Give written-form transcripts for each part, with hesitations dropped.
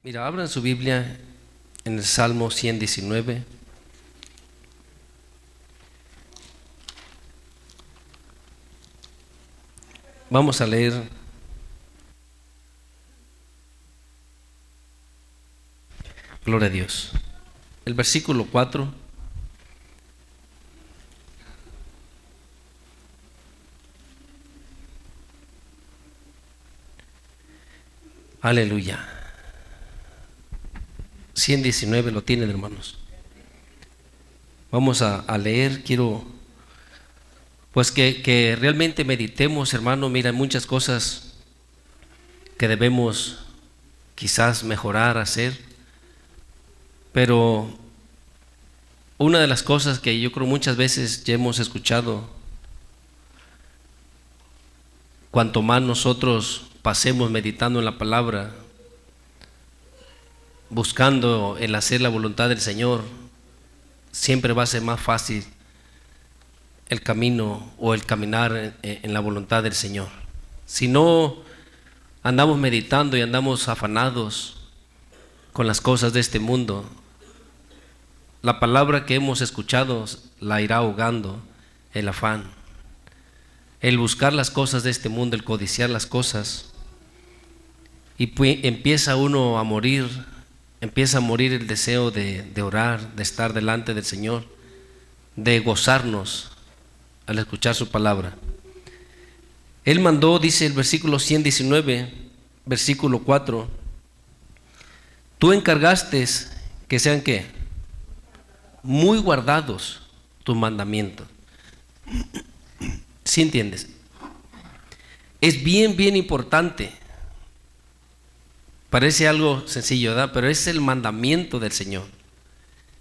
Mira, abran su Biblia en el Salmo 119. Vamos a leer Gloria a Dios. El versículo 4. Aleluya. 119 lo tienen, hermanos. Vamos a leer. Quiero pues que realmente meditemos, hermano. Mira, hay muchas cosas que debemos quizás mejorar, hacer, pero una de las cosas que yo creo muchas veces ya hemos escuchado, cuanto más nosotros pasemos meditando en la palabra, buscando el hacer la voluntad del Señor, siempre va a ser más fácil el camino o el caminar en la voluntad del Señor. Si no andamos meditando y andamos afanados con las cosas de este mundo, la palabra que hemos escuchado la irá ahogando el afán, el buscar las cosas de este mundo, el codiciar las cosas, y empieza uno a morir, empieza a morir el deseo de orar, de estar delante del Señor, de gozarnos al escuchar su palabra. Él mandó, dice el versículo 119, versículo 4, tú encargaste que sean ¿qué? Muy guardados tus mandamientos. ¿Sí entiendes? Es bien importante. Parece algo sencillo, ¿verdad? Pero es el mandamiento del Señor.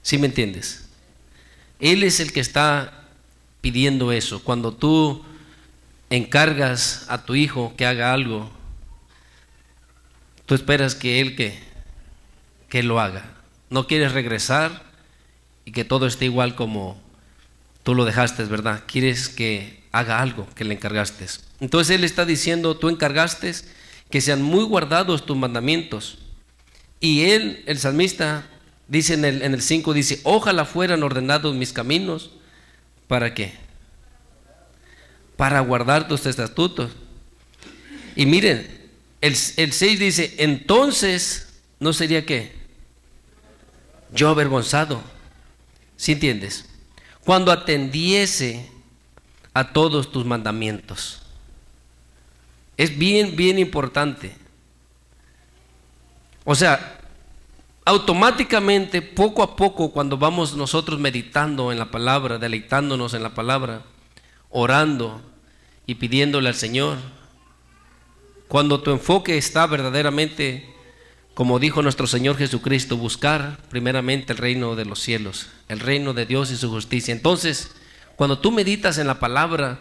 ¿Sí me entiendes? Él es el que está pidiendo eso. Cuando tú encargas a tu hijo que haga algo, tú esperas que él que lo haga. No quieres regresar y que todo esté igual como tú lo dejaste, ¿verdad? Quieres que haga algo que le encargaste. Entonces él está diciendo, tú encargaste que sean muy guardados tus mandamientos. Y él, el salmista, dice en el 5, dice, ojalá fueran ordenados mis caminos. ¿Para qué? Para guardar tus estatutos. Y miren, el 6 dice, entonces, ¿no sería qué? Yo avergonzado. ¿Sí entiendes? Cuando atendiese a todos tus mandamientos. Es bien importante. O sea, automáticamente, poco a poco, cuando vamos nosotros meditando en la palabra, deleitándonos en la palabra, orando y pidiéndole al Señor, cuando tu enfoque está verdaderamente, como dijo nuestro Señor Jesucristo, buscar primeramente el reino de los cielos, el reino de Dios y su justicia. Entonces, cuando tú meditas en la palabra,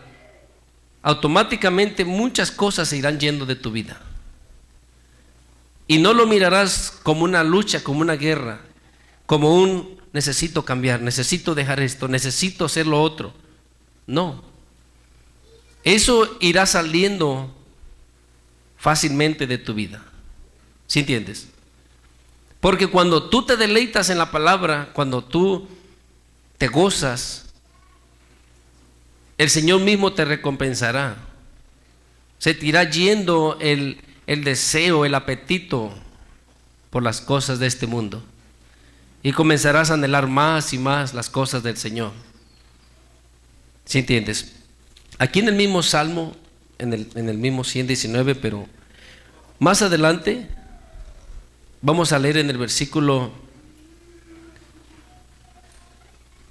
automáticamente muchas cosas se irán yendo de tu vida. Y no lo mirarás como una lucha, como una guerra, como un necesito cambiar, necesito dejar esto, necesito hacer lo otro. No. Eso irá saliendo fácilmente de tu vida. ¿Sí entiendes? Porque cuando tú te deleitas en la palabra, cuando tú te gozas, el Señor mismo te recompensará. Se te irá yendo el deseo, el apetito por las cosas de este mundo. Y comenzarás a anhelar más y más las cosas del Señor. ¿Sí entiendes? Aquí en el mismo Salmo, en el mismo 119, pero más adelante vamos a leer en el versículo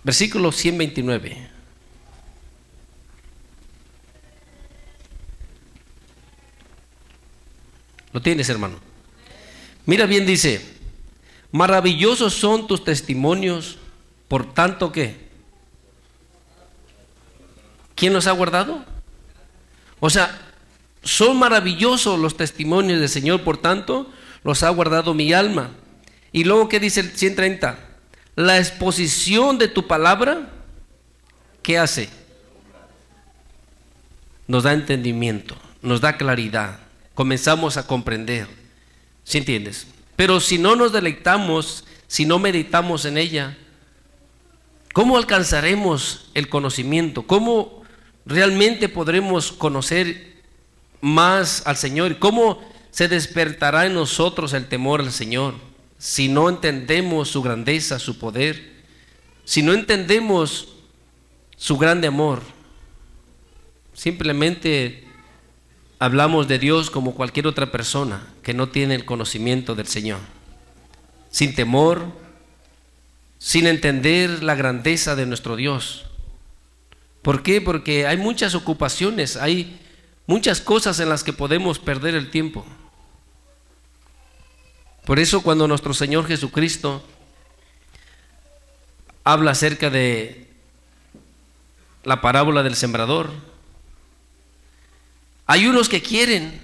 129. ¿Lo tienes, hermano? Mira bien, dice, maravillosos son tus testimonios, por tanto que ¿quién los ha guardado? O sea, son maravillosos los testimonios del Señor, por tanto los ha guardado mi alma. Y luego, ¿qué dice el 130? La exposición de tu palabra, ¿qué hace? Nos da entendimiento, nos da claridad. Comenzamos a comprender. ¿Sí entiendes? Pero si no nos deleitamos, si no meditamos en ella, ¿cómo alcanzaremos el conocimiento? ¿Cómo realmente podremos conocer más al Señor? ¿Cómo se despertará en nosotros el temor al Señor si no entendemos su grandeza, su poder, si no entendemos su grande amor? Simplemente hablamos de Dios como cualquier otra persona que no tiene el conocimiento del Señor, sin temor, sin entender la grandeza de nuestro Dios. ¿Por qué? Porque hay muchas ocupaciones, hay muchas cosas en las que podemos perder el tiempo. Por eso cuando nuestro Señor Jesucristo habla acerca de la parábola del sembrador, hay unos que quieren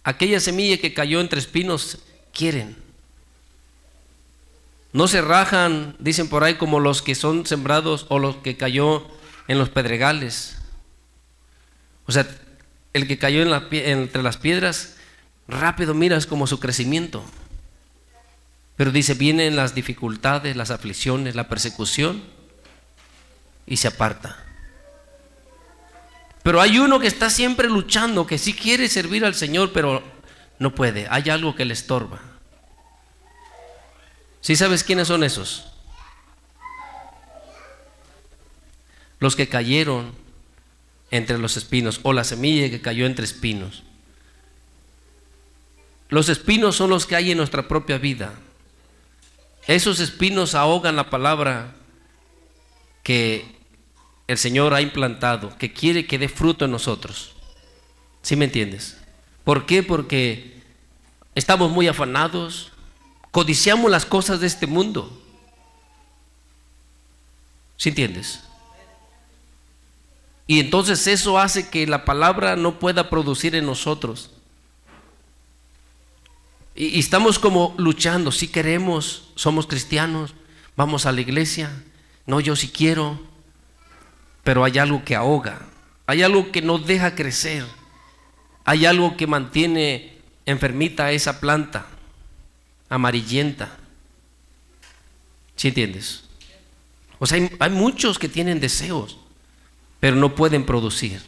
aquella semilla que cayó entre espinos, quieren. No se rajan, dicen por ahí, como los que son sembrados o los que cayó en los pedregales. O sea, el que cayó entre las piedras, rápido miras como su crecimiento. Pero dice, vienen las dificultades, las aflicciones, la persecución y se aparta. Pero hay uno que está siempre luchando, que sí quiere servir al Señor, pero no puede. Hay algo que le estorba. ¿Sí sabes quiénes son esos? Los que cayeron entre los espinos, o la semilla que cayó entre espinos. Los espinos son los que hay en nuestra propia vida. Esos espinos ahogan la palabra que el Señor ha implantado, que quiere que dé fruto en nosotros. ¿Sí me entiendes? ¿Por qué? Porque estamos muy afanados, codiciamos las cosas de este mundo. ¿Sí entiendes? Y entonces eso hace que la palabra no pueda producir en nosotros. Y estamos como luchando, si queremos, somos cristianos, vamos a la iglesia, no, yo sí quiero, pero hay algo que ahoga, hay algo que no deja crecer, hay algo que mantiene enfermita a esa planta, amarillenta. ¿Sí entiendes? O sea, hay muchos que tienen deseos, pero no pueden producir.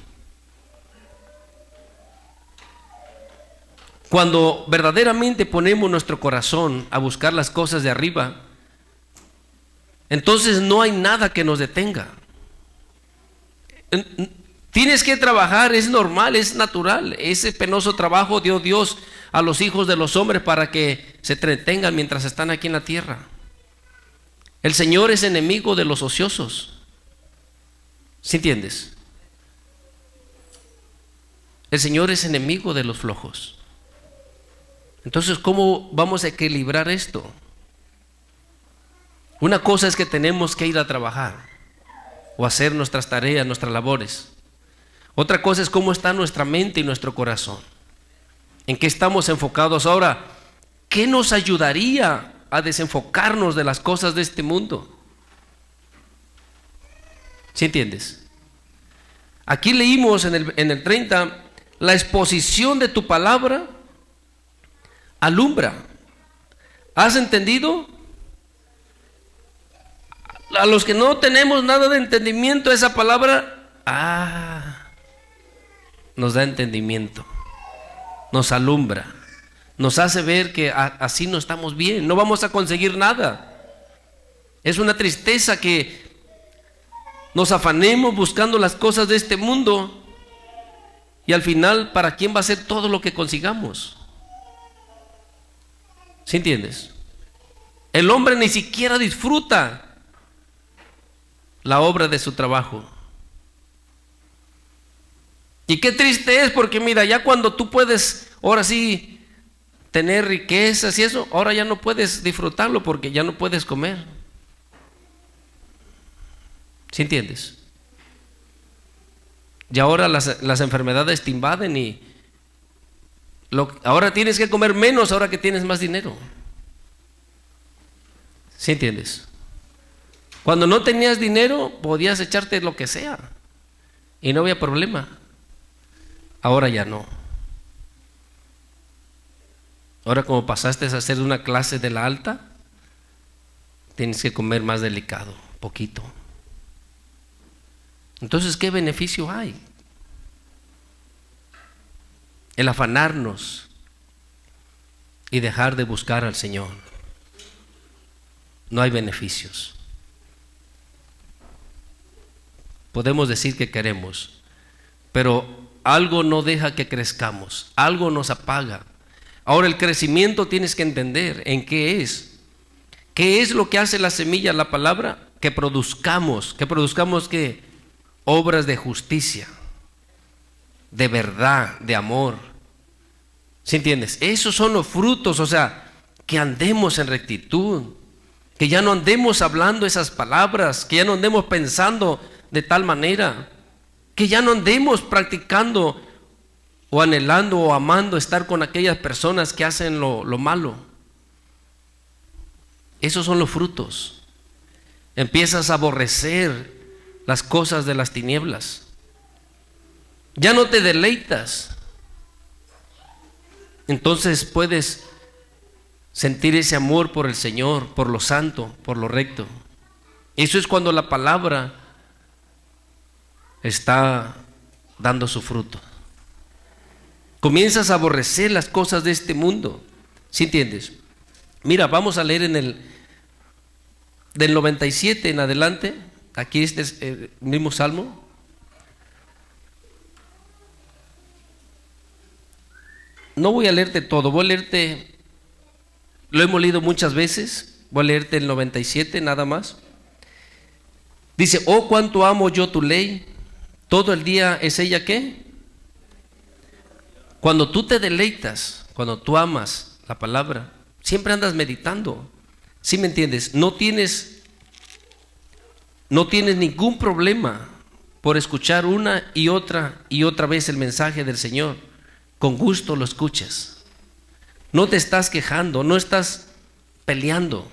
Cuando verdaderamente ponemos nuestro corazón a buscar las cosas de arriba, entonces no hay nada que nos detenga. Tienes que trabajar, es normal, es natural. Ese penoso trabajo dio Dios a los hijos de los hombres para que se entretengan mientras están aquí en la tierra. El Señor es enemigo de los ociosos. ¿Sí entiendes? El Señor es enemigo de los flojos. Entonces, ¿cómo vamos a equilibrar esto? Una cosa es que tenemos que ir a trabajar o hacer nuestras tareas, nuestras labores. Otra cosa es cómo está nuestra mente y nuestro corazón. ¿En qué estamos enfocados ahora? ¿Qué nos ayudaría a desenfocarnos de las cosas de este mundo? ¿Sí entiendes? Aquí leímos en el 30, la exposición de tu palabra alumbra. ¿Has entendido? A los que no tenemos nada de entendimiento, esa palabra nos da entendimiento, nos alumbra, nos hace ver que así no estamos bien, no vamos a conseguir nada. Es una tristeza que nos afanemos buscando las cosas de este mundo y al final, ¿para quién va a ser todo lo que consigamos? ¿Sí entiendes? El hombre ni siquiera disfruta la obra de su trabajo. Y qué triste es, porque mira, ya cuando tú puedes, ahora sí, tener riquezas y eso, ahora ya no puedes disfrutarlo porque ya no puedes comer. ¿Sí entiendes? Y ahora las enfermedades te invaden y ahora tienes que comer menos ahora que tienes más dinero. ¿Sí entiendes? Cuando no tenías dinero podías echarte lo que sea y no había problema. Ahora ya no. Ahora como pasaste a hacer una clase de la alta, tienes que comer más delicado, poquito. Entonces, ¿qué beneficio hay? El afanarnos y dejar de buscar al Señor. No hay beneficios. Podemos decir que queremos, pero algo no deja que crezcamos, algo nos apaga. Ahora el crecimiento tienes que entender en qué es. ¿Qué es lo que hace la semilla, la palabra? Que produzcamos ¿qué? Obras de justicia, de verdad, de amor. ¿Sí entiendes? Esos son los frutos, o sea, que andemos en rectitud, que ya no andemos hablando esas palabras, que ya no andemos pensando de tal manera, que ya no andemos practicando o anhelando o amando estar con aquellas personas que hacen lo malo. Esos son los frutos. Empiezas a aborrecer las cosas de las tinieblas. Ya no te deleitas. Entonces puedes sentir ese amor por el Señor, por lo santo, por lo recto. Eso es cuando la palabra está dando su fruto. Comienzas a aborrecer las cosas de este mundo. ¿Sí entiendes? Mira, vamos a leer del 97 en adelante. Aquí este es el mismo salmo. No voy a leerte todo, voy a leerte, lo hemos leído muchas veces, voy a leerte el 97 nada más. Dice, oh cuánto amo yo tu ley, todo el día es ella ¿qué? Cuando tú te deleitas, cuando tú amas la palabra, siempre andas meditando. ¿Sí me entiendes? No tienes ningún problema por escuchar una y otra vez el mensaje del Señor. Con gusto lo escuchas. No te estás quejando, no estás peleando.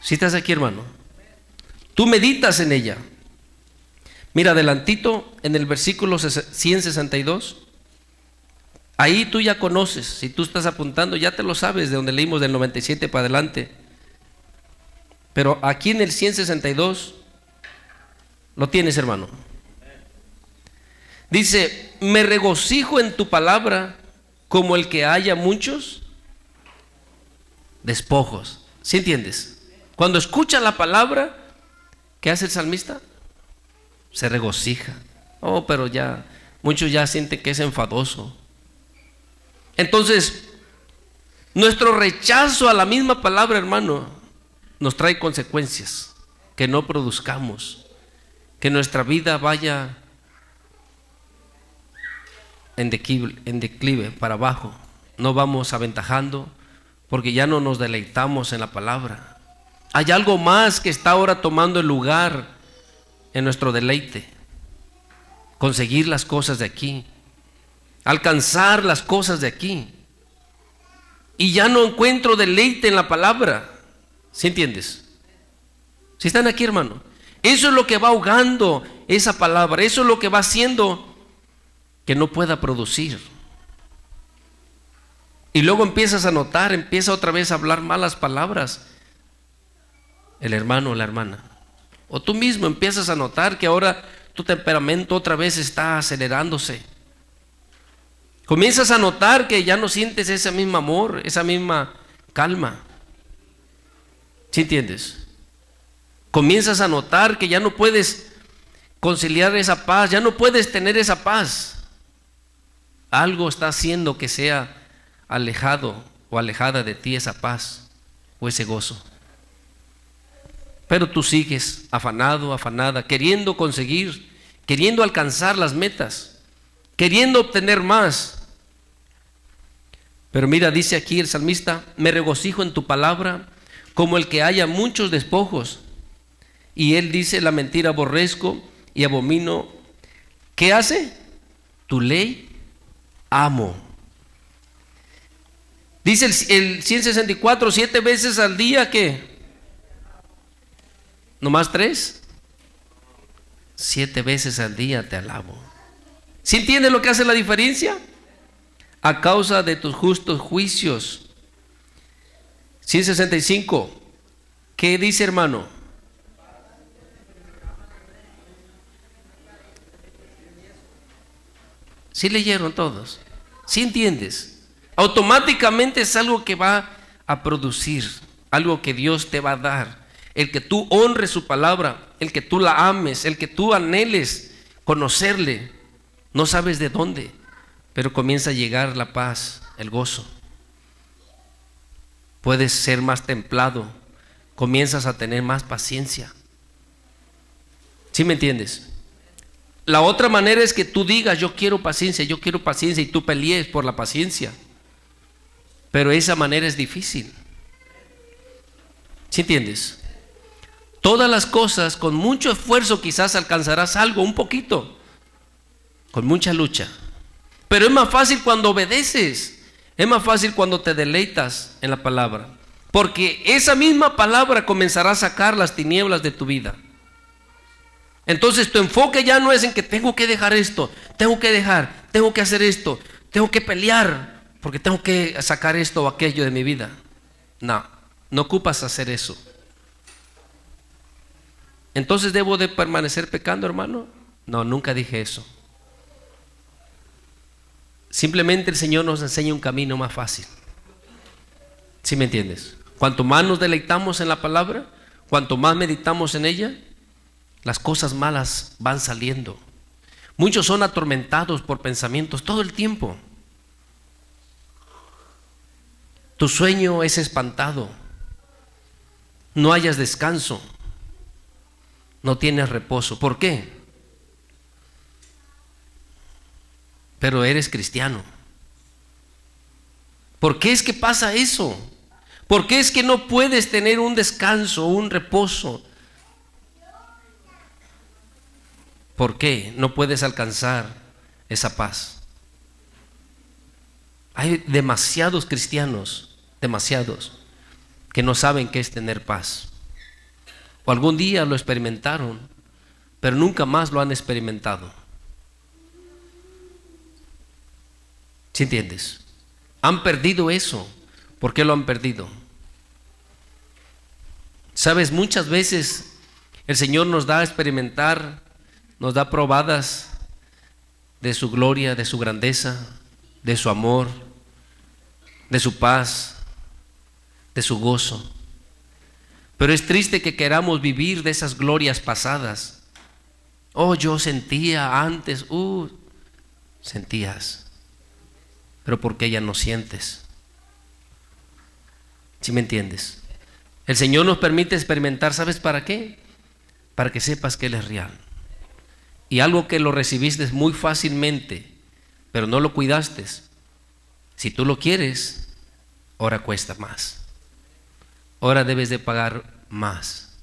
¿Sí estás aquí, hermano? Tú meditas en ella. Mira, adelantito en el versículo 162. Ahí tú ya conoces, si tú estás apuntando, ya te lo sabes de donde leímos del 97 para adelante. Pero aquí en el 162 lo tienes, hermano. Dice, me regocijo en tu palabra como el que haya muchos despojos. ¿Sí entiendes? Cuando escucha la palabra, ¿qué hace el salmista? Se regocija. Oh, pero ya, muchos ya sienten que es enfadoso. Entonces, nuestro rechazo a la misma palabra, hermano, nos trae consecuencias. Que no produzcamos, que nuestra vida vaya en declive, para abajo. No vamos aventajando porque ya no nos deleitamos en la palabra. Hay algo más que está ahora tomando el lugar en nuestro deleite. Conseguir las cosas de aquí, alcanzar las cosas de aquí. Y ya no encuentro deleite en la palabra. ¿Sí entiendes? ¿Sí están aquí, hermano? Eso es lo que va ahogando esa palabra. Eso es lo que va haciendo que no pueda producir. Y luego empiezas a notar, empieza otra vez a hablar malas palabras el hermano o la hermana. O tú mismo empiezas a notar que ahora tu temperamento otra vez está acelerándose. Comienzas a notar que ya no sientes ese mismo amor, esa misma calma. ¿Sí entiendes? Comienzas a notar que ya no puedes conciliar esa paz, ya no puedes tener esa paz. Algo está haciendo que sea alejado o alejada de ti esa paz o ese gozo. Pero tú sigues afanado, afanada, queriendo conseguir, queriendo alcanzar las metas, queriendo obtener más. Pero mira, dice aquí el salmista, me regocijo en tu palabra como el que haya muchos despojos. Y él dice, la mentira aborrezco y abomino. ¿Qué hace? Tu ley amo. Dice el 164, 7 veces al día, ¿qué? ¿No más 3? 7 veces al día te alabo. ¿Sí entiendes lo que hace la diferencia? a causa de tus justos juicios. 165. ¿Qué dice, hermano? ¿Sí leyeron todos? ¿Sí entiendes? Automáticamente es algo que va a producir, algo que Dios te va a dar. El que tú honres su palabra, el que tú la ames, el que tú anheles conocerle. No sabes de dónde, pero comienza a llegar la paz, el gozo. Puedes ser más templado, comienzas a tener más paciencia. ¿Sí me entiendes? La otra manera es que tú digas, yo quiero paciencia, y tú pelees por la paciencia. Pero esa manera es difícil. ¿Sí entiendes? Todas las cosas, con mucho esfuerzo quizás alcanzarás algo, un poquito, con mucha lucha. Pero es más fácil cuando obedeces, es más fácil cuando te deleitas en la palabra. Porque esa misma palabra comenzará a sacar las tinieblas de tu vida. Entonces tu enfoque ya no es en que tengo que dejar esto, tengo que hacer esto, tengo que pelear, porque tengo que sacar esto o aquello de mi vida. No, no ocupas hacer eso. Entonces, ¿debo de permanecer pecando, hermano? No, nunca dije eso. Simplemente el Señor nos enseña un camino más fácil. ¿Sí me entiendes? Cuanto más nos deleitamos en la palabra, cuanto más meditamos en ella, las cosas malas van saliendo. Muchos son atormentados por pensamientos todo el tiempo. Tu sueño es espantado. No hayas descanso. No tienes reposo. ¿Por qué? Pero eres cristiano. ¿Por qué es que pasa eso? ¿Por qué es que no puedes tener un descanso, un reposo? ¿Por qué no puedes alcanzar esa paz? Hay demasiados cristianos, demasiados, que no saben qué es tener paz. O algún día lo experimentaron, pero nunca más lo han experimentado. ¿Sí entiendes? Han perdido eso. ¿Por qué lo han perdido? Sabes, muchas veces el Señor nos da a experimentar, nos da probadas de su gloria, de su grandeza, de su amor, de su paz, de su gozo. Pero es triste que queramos vivir de esas glorias pasadas. Oh, yo sentía antes, sentías, pero ¿por qué ya no sientes? ¿Sí me entiendes? El Señor nos permite experimentar, ¿sabes para qué? Para que sepas que Él es real. Y algo que lo recibiste muy fácilmente, pero no lo cuidaste, si tú lo quieres, ahora cuesta más. Ahora debes de pagar más.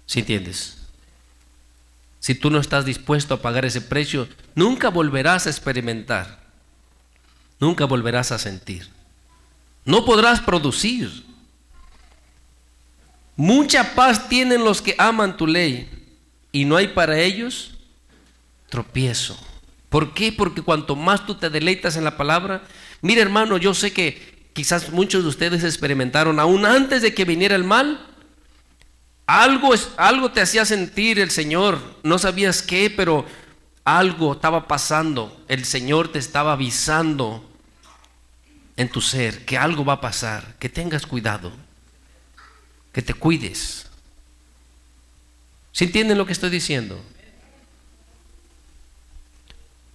¿Sí entiendes? Si tú no estás dispuesto a pagar ese precio, nunca volverás a experimentar, nunca volverás a sentir. No podrás producir. Mucha paz tienen los que aman tu ley, y no hay para ellos tropiezo. ¿Por qué? Porque cuanto más tú te deleitas en la palabra, mira, hermano, yo sé que quizás muchos de ustedes experimentaron, aún antes de que viniera el mal, algo te hacía sentir el Señor, no sabías qué, pero algo estaba pasando, el Señor te estaba avisando en tu ser que algo va a pasar, que tengas cuidado, que te cuides. ¿Sí entienden lo que estoy diciendo?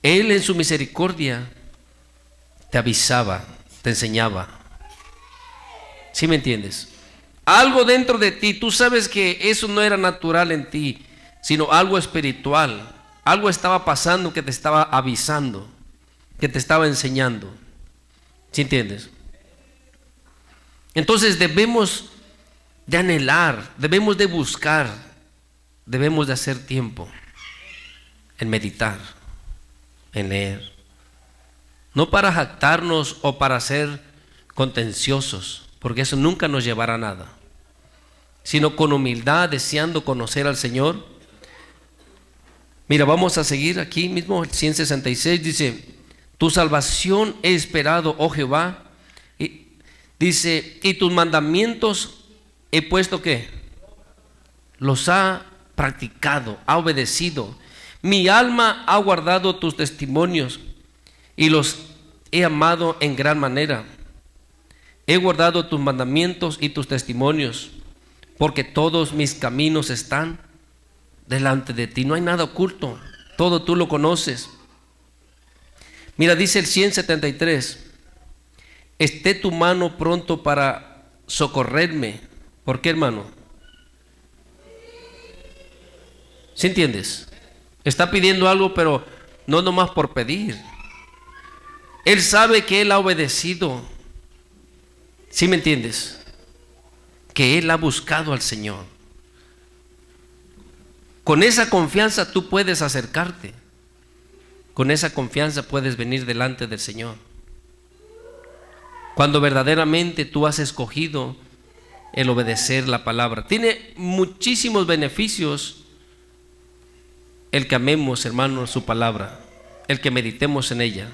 Él en su misericordia te avisaba, te enseñaba. ¿Sí me entiendes? Algo dentro de ti, tú sabes que eso no era natural en ti, sino algo espiritual. Algo estaba pasando que te estaba avisando, que te estaba enseñando. ¿Sí entiendes? Entonces debemos de anhelar, debemos de buscar, debemos de hacer tiempo en meditar, en leer. No para jactarnos o para ser contenciosos, porque eso nunca nos llevará a nada, sino con humildad, deseando conocer al Señor. Mira, vamos a seguir aquí mismo, el 166 dice: Tu salvación he esperado, oh Jehová. Y dice, y tus mandamientos he puesto, ¿qué? Los ha practicado, ha obedecido. Mi alma ha guardado tus testimonios y los he amado en gran manera. He guardado tus mandamientos y tus testimonios, porque todos mis caminos están delante de ti. No hay nada oculto, todo tú lo conoces. Mira, dice el 173, esté tu mano pronto para socorrerme. ¿Por qué, hermano? ¿Sí entiendes? Está pidiendo algo, pero no nomás por pedir. Él sabe que él ha obedecido. ¿Sí me entiendes? Que él ha buscado al Señor. Con esa confianza tú puedes acercarte. Con esa confianza puedes venir delante del Señor. Cuando verdaderamente tú has escogido el obedecer la palabra. Tiene muchísimos beneficios el que amemos, hermanos, su palabra, el que meditemos en ella.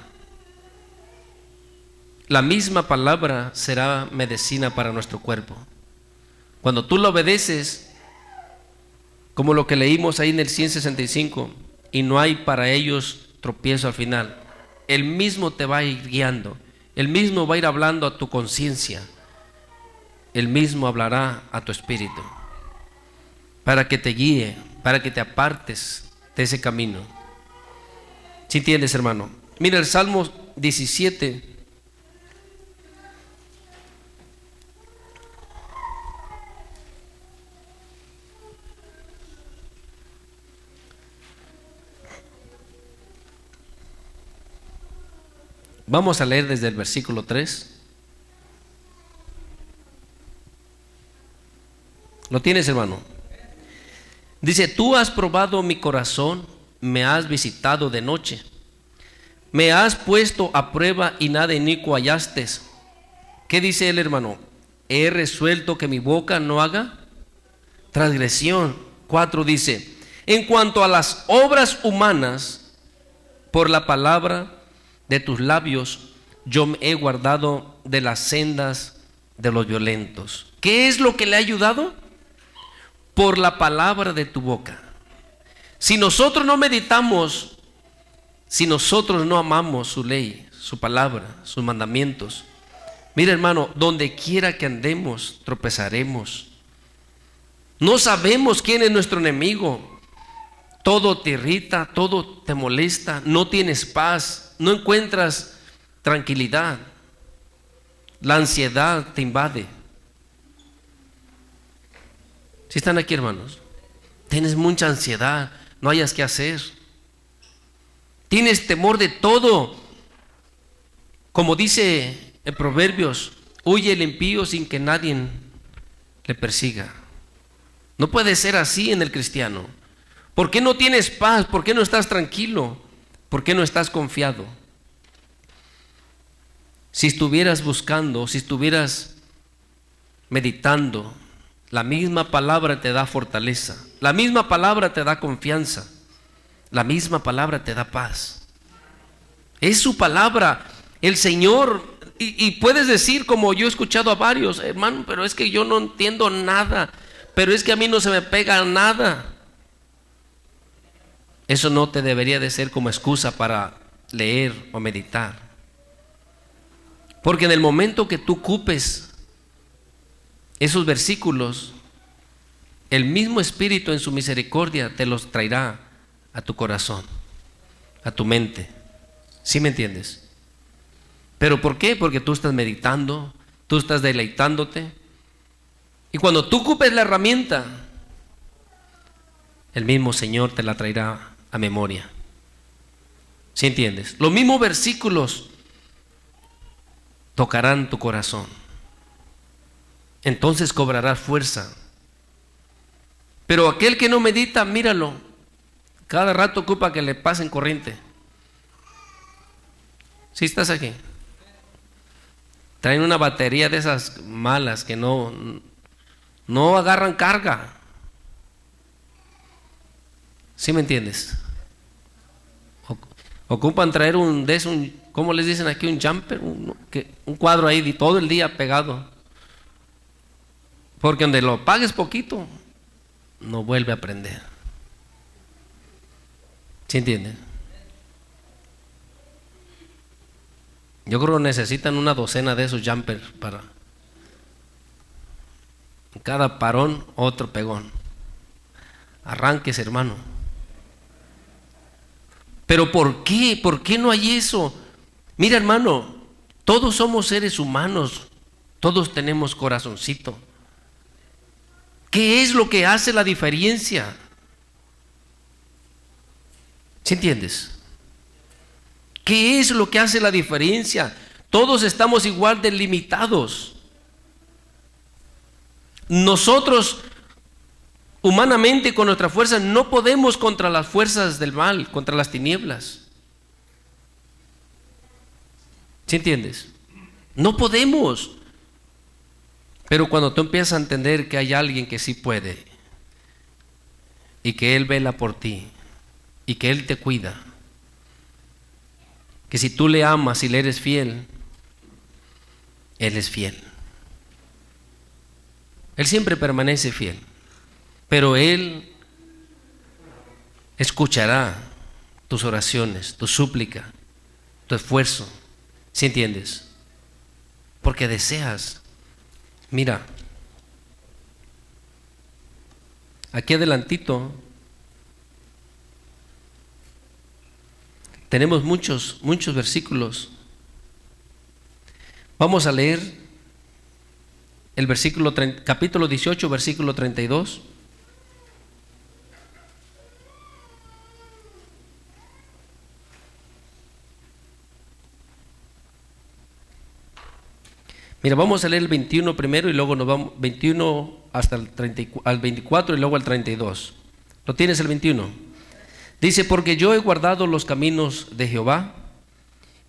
La misma palabra será medicina para nuestro cuerpo. Cuando tú la obedeces, como lo que leímos ahí en el 165, y no hay para ellos tropiezo al final, Él mismo te va a ir guiando, Él mismo va a ir hablando a tu conciencia, Él mismo hablará a tu espíritu, para que te guíe, para que te apartes de ese camino. ¿Sí entiendes, hermano? Mira el Salmo 17. Vamos a leer desde el versículo 3. ¿Lo tienes, hermano? Dice, tú has probado mi corazón, me has visitado de noche. Me has puesto a prueba y nada inicuo hallaste. ¿Qué dice él, hermano? He resuelto que mi boca no haga transgresión. 4 dice, en cuanto a las obras humanas, por la palabra de tus labios, yo me he guardado de las sendas de los violentos. ¿Qué es lo que le ha ayudado? Por la palabra de tu boca. Si nosotros no meditamos, si nosotros no amamos su ley, su palabra, sus mandamientos, mira, hermano, donde quiera que andemos, tropezaremos. No sabemos quién es nuestro enemigo. Todo te irrita, todo te molesta, no tienes paz, no encuentras tranquilidad. La ansiedad te invade. ¿Sí están aquí, hermanos? Tienes mucha ansiedad, no hayas qué hacer. Tienes temor de todo. Como dice en Proverbios, huye el impío sin que nadie le persiga. No puede ser así en el cristiano. ¿Por qué no tienes paz? ¿Por qué no estás tranquilo? ¿Por qué no estás confiado? Si estuvieras buscando, si estuvieras meditando, la misma palabra te da fortaleza, la misma palabra te da confianza, la misma palabra te da paz. Es su palabra, el Señor. Y puedes decir, como yo he escuchado a varios, hermano, pero es que yo no entiendo nada, pero es que a mí no se me pega nada. Eso no te debería de ser como excusa para leer o meditar. Porque en el momento que tú ocupes esos versículos, el mismo Espíritu en su misericordia te los traerá a tu corazón, a tu mente. ¿Sí me entiendes? ¿Pero por qué? Porque tú estás meditando, tú estás deleitándote. Y cuando tú ocupes la herramienta, el mismo Señor te la traerá a memoria. ¿Sí entiendes? Los mismos versículos tocarán tu corazón. Entonces cobrarás fuerza. Pero aquel que no medita, míralo, cada rato ocupa que le pasen corriente. ¿Sí estás aquí? Traen una batería de esas malas que no agarran carga. ¿Sí me entiendes? Ocupan traer un ¿cómo les dicen aquí? Un jumper, un cuadro ahí de todo el día pegado. Porque donde lo pagues poquito, no vuelve a prender. ¿Sí entienden? Yo creo que necesitan una docena de esos jumpers para cada parón otro pegón. Arranques, hermano. Pero ¿por qué? ¿Por qué no hay eso? Mira, hermano, todos somos seres humanos, todos tenemos corazoncito. ¿Qué es lo que hace la diferencia? ¿Sí entiendes? ¿Qué es lo que hace la diferencia? Todos estamos igual de limitados. Nosotros, humanamente, con nuestra fuerza, no podemos contra las fuerzas del mal, contra las tinieblas. ¿Sí entiendes? No podemos. Pero cuando tú empiezas a entender que hay alguien que sí puede, y que Él vela por ti, y que Él te cuida, que si tú le amas y le eres fiel, Él es fiel. Él siempre permanece fiel, pero Él escuchará tus oraciones, tu súplica, tu esfuerzo. ¿Sí entiendes? Porque deseas. Mira, aquí adelantito tenemos muchos versículos. Vamos a leer el capítulo 18, versículo 32. Mira, vamos a leer el 21 primero y luego nos vamos 21 hasta al 24 y luego al 32. ¿Lo tienes el 21? Dice, porque yo he guardado los caminos de Jehová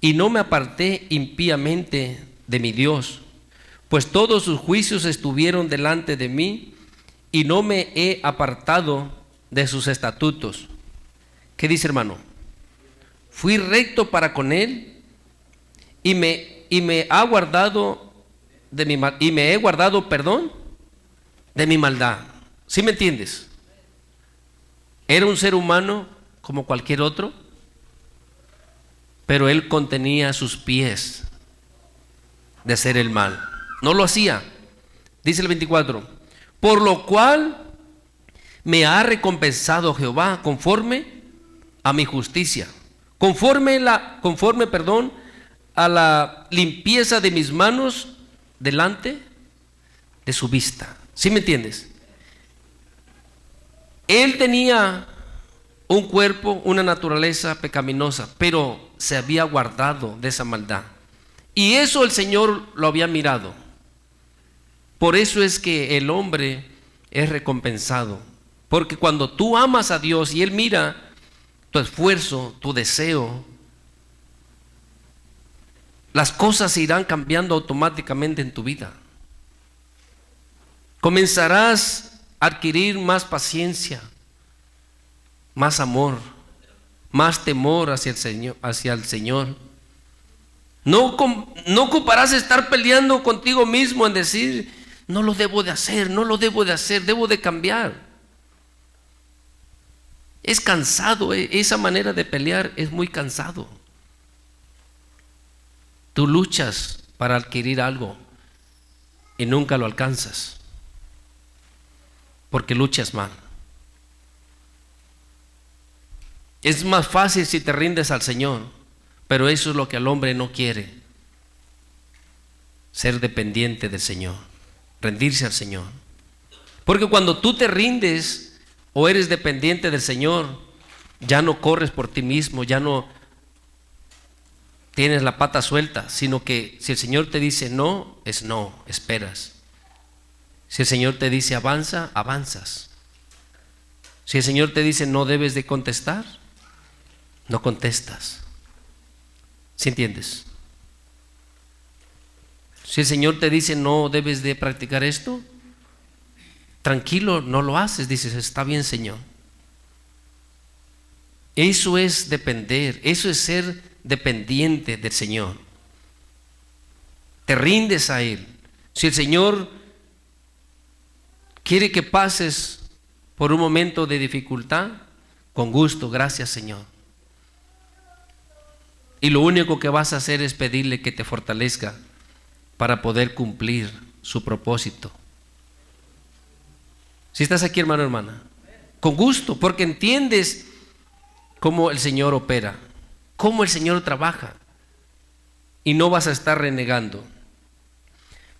y no me aparté impíamente de mi Dios, pues todos sus juicios estuvieron delante de mí y no me he apartado de sus estatutos. ¿Qué dice, hermano? Fui recto para con él y me ha guardado y me he guardado, perdón, de mi maldad. ¿Sí me entiendes? Era un ser humano como cualquier otro, pero él contenía sus pies de hacer el mal. No lo hacía. Dice el 24, por lo cual me ha recompensado Jehová conforme a mi justicia, conforme a la limpieza de mis manos delante de su vista. ¿Sí me entiendes? Él tenía un cuerpo, una naturaleza pecaminosa, pero se había guardado de esa maldad. Y eso el Señor lo había mirado. Por eso es que el hombre es recompensado. Porque cuando tú amas a Dios y Él mira tu esfuerzo, tu deseo, las cosas se irán cambiando automáticamente en tu vida. Comenzarás a adquirir más paciencia, más amor, más temor hacia el Señor. No ocuparás estar peleando contigo mismo en decir, no lo debo de hacer, debo de cambiar. Es cansado, esa manera de pelear es muy cansado. Tú luchas para adquirir algo y nunca lo alcanzas, porque luchas mal. Es más fácil si te rindes al Señor, pero eso es lo que el hombre no quiere. Ser dependiente del Señor, rendirse al Señor. Porque cuando tú te rindes o eres dependiente del Señor, ya no corres por ti mismo, ya no tienes la pata suelta, sino que si el Señor te dice no, es no, esperas. Si el Señor te dice avanza, avanzas. Si el Señor te dice no debes de contestar, no contestas. ¿Sí entiendes? Si el Señor te dice no debes de practicar esto, tranquilo, no lo haces, dices está bien, Señor. Eso es depender, eso es ser dependiente del Señor. Te rindes a Él. Si el Señor quiere que pases por un momento de dificultad, con gusto, gracias Señor. Y lo único que vas a hacer es pedirle que te fortalezca para poder cumplir su propósito. Si estás aquí, hermano, hermana, con gusto, porque entiendes cómo el Señor opera, cómo el Señor trabaja, y no vas a estar renegando.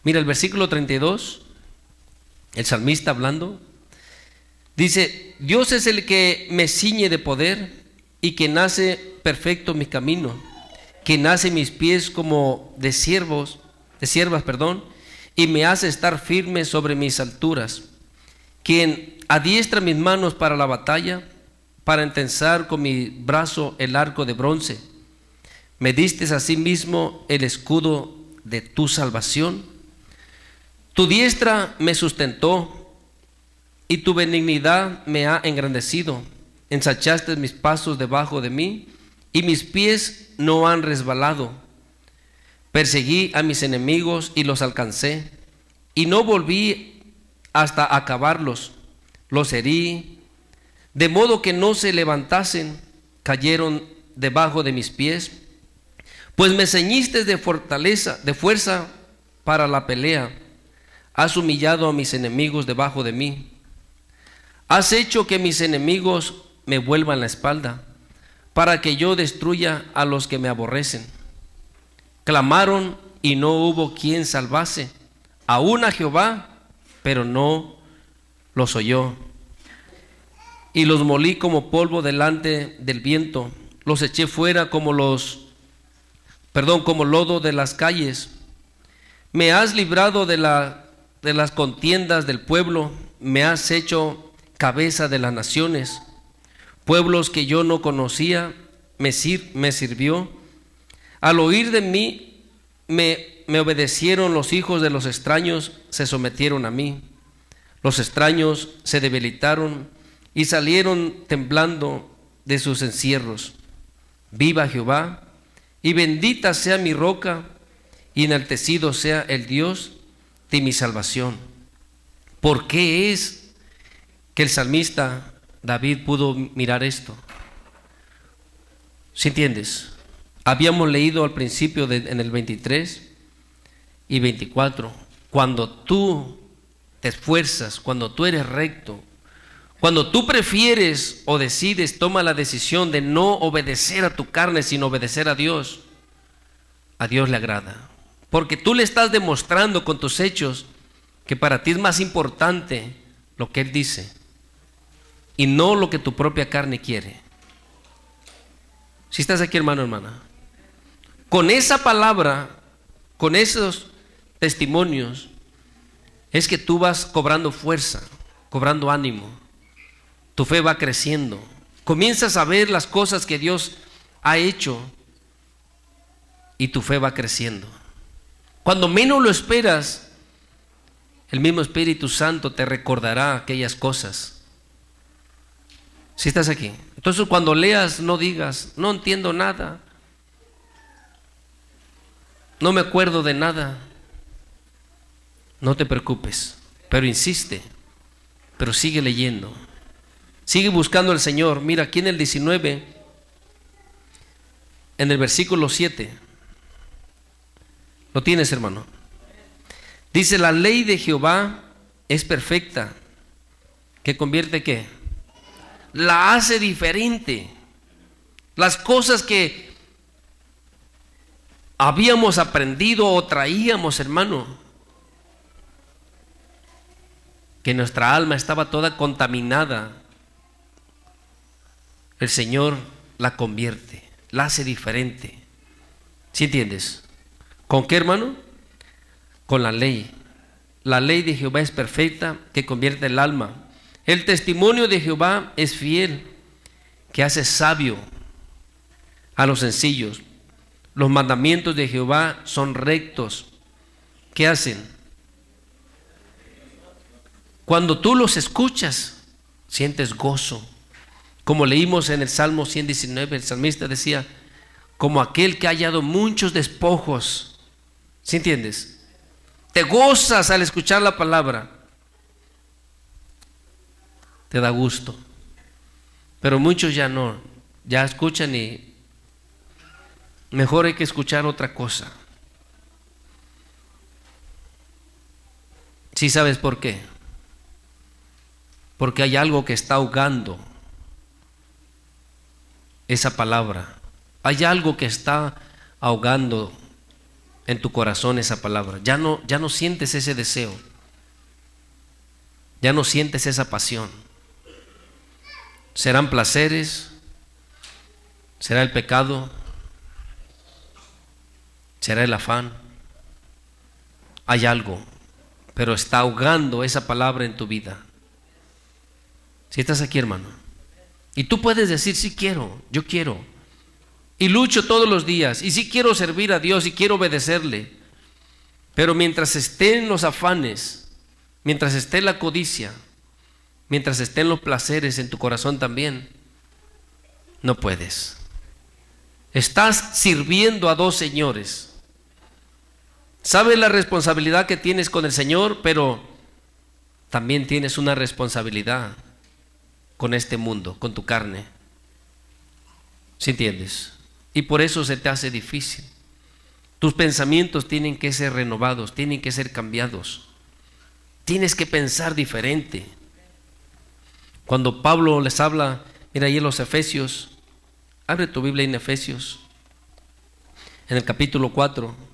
Mira el versículo 32, el salmista hablando, dice: Dios es el que me ciñe de poder y quien hace perfecto mi camino, quien hace mis pies como de siervas, y me hace estar firme sobre mis alturas, quien adiestra mis manos para la batalla, para entensar con mi brazo el arco de bronce. Me diste asimismo el escudo de tu salvación. Tu diestra me sustentó y tu benignidad me ha engrandecido. Ensanchaste mis pasos debajo de mí y mis pies no han resbalado. Perseguí a mis enemigos y los alcancé y no volví hasta acabarlos. Los herí, de modo que no se levantasen, cayeron debajo de mis pies. Pues me ceñiste de fortaleza, de fuerza para la pelea. Has humillado a mis enemigos debajo de mí. Has hecho que mis enemigos me vuelvan la espalda, para que yo destruya a los que me aborrecen. Clamaron y no hubo quien salvase, aún a Jehová, pero no los oyó. Y los molí como polvo delante del viento, los eché fuera como lodo de las calles. Me has librado de las contiendas del pueblo, me has hecho cabeza de las naciones. Pueblos que yo no conocía me sirvió. Al oír de mí me obedecieron los hijos de los extraños, se sometieron a mí. Los extraños se debilitaron y salieron temblando de sus encierros. Viva Jehová, y bendita sea mi roca, y enaltecido sea el Dios de mi salvación. ¿Por qué es que el salmista David pudo mirar esto? ¿Sí entiendes? Habíamos leído al principio en el 23 y 24, cuando tú te esfuerzas, cuando tú eres recto, cuando tú prefieres o decides, toma la decisión de no obedecer a tu carne, sino obedecer a Dios le agrada. Porque tú le estás demostrando con tus hechos que para ti es más importante lo que Él dice y no lo que tu propia carne quiere. Si estás aquí, hermano, hermana, con esa palabra, con esos testimonios, es que tú vas cobrando fuerza, cobrando ánimo. Tu fe va creciendo. Comienzas a ver las cosas que Dios ha hecho y tu fe va creciendo. Cuando menos lo esperas, el mismo Espíritu Santo te recordará aquellas cosas. Si estás aquí. Entonces, cuando leas, no digas: no entiendo nada, no me acuerdo de nada. No te preocupes, pero insiste, pero sigue leyendo, sigue buscando al Señor. Mira aquí en el 19, en el versículo 7, ¿lo tienes, hermano? Dice: la ley de Jehová es perfecta, que convierte ¿qué? La hace diferente. Las cosas que habíamos aprendido o traíamos, hermano, que nuestra alma estaba toda contaminada, el Señor la convierte, la hace diferente. ¿Sí entiendes? ¿Con qué, hermano? Con la ley. La ley de Jehová es perfecta, que convierte el alma. El testimonio de Jehová es fiel, que hace sabio a los sencillos. Los mandamientos de Jehová son rectos. ¿Qué hacen? Cuando tú los escuchas, sientes gozo. Como leímos en el Salmo 119, el salmista decía, como aquel que ha hallado muchos despojos. ¿Sí entiendes? Te gozas al escuchar la palabra. Te da gusto. Pero muchos ya no, ya escuchan y mejor hay que escuchar otra cosa. ¿Sí sabes por qué? Porque hay algo que está ahogando esa palabra. Hay algo que está ahogando en tu corazón esa palabra. Ya no sientes ese deseo. Ya no sientes esa pasión. Serán placeres, será el pecado, será el afán. Hay algo, pero está ahogando esa palabra en tu vida. Si estás aquí, hermano, y tú puedes decir, sí quiero, yo quiero, y lucho todos los días, y sí quiero servir a Dios y quiero obedecerle, pero mientras estén los afanes, mientras esté la codicia, mientras estén los placeres en tu corazón también, no puedes. Estás sirviendo a dos señores. Sabes la responsabilidad que tienes con el Señor, pero también tienes una responsabilidad con este mundo, con tu carne. ¿Sí entiendes? Y por eso se te hace difícil. Tus pensamientos tienen que ser renovados, tienen que ser cambiados. Tienes que pensar diferente. Cuando Pablo les habla, mira ahí en los Efesios, abre tu Biblia en Efesios, en el capítulo 4.